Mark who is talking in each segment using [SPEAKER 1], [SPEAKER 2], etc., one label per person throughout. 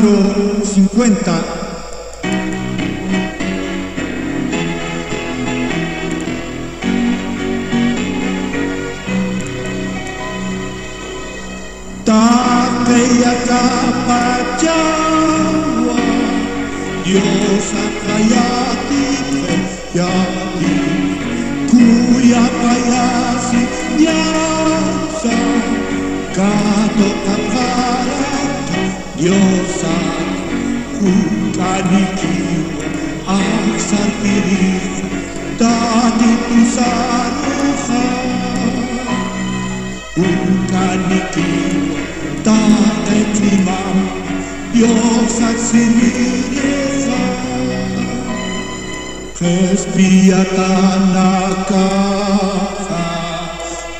[SPEAKER 1] número 50. Takeya Kapajawa, diosa Kayati Yati, Kuya Payasi Nyasa, Kato Kakaraki, diosa Kukanikiwa, Aksar Pirif, Tadi Tusaruha, Kukanikiwa, Tade Klimam, diosa Sirisa, Respia Tanaka,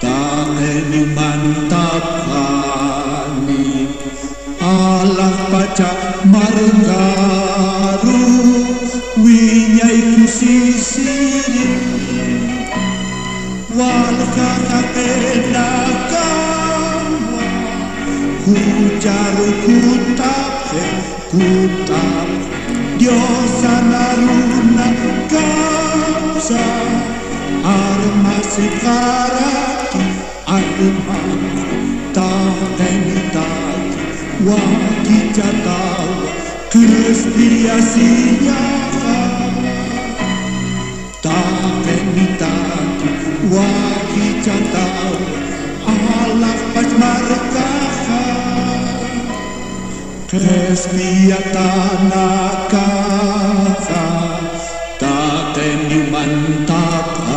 [SPEAKER 1] Tangeni Mantapani, Allah Paca Margaru, Winyai Kusisiri, Walka Katenaka, Kujaru Kutape, Kutap, diosa Naruna Kausa, Arma Sikaraki, Arma Tahenitaki, Wakijatawa, Kristia Sinyaha, Tahenitaki, Wakijatawa, Allah Pachmarkaha, Respia Tanaka, Tateni Mantapani,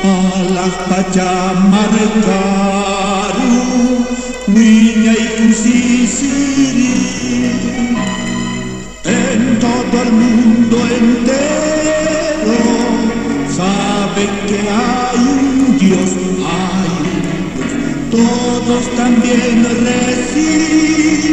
[SPEAKER 1] Allah Pacamargaru, Winyai Kusisiri, en todo el mundo entero, saben que hay un Dios, todos también reciben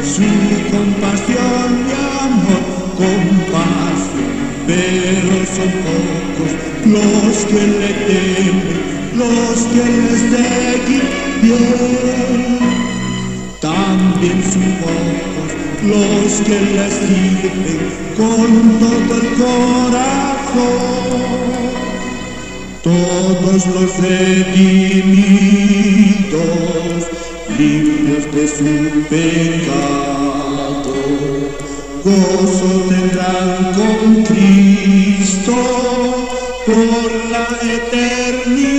[SPEAKER 1] su compasión y amor, compasión, pero son pocos los que le temen, los que les seguir bien. También son pocos los que les sirven con todo el corazón. Todos los redimidos, limpios de su pecado, gozo tendrán con Cristo por la eternidad.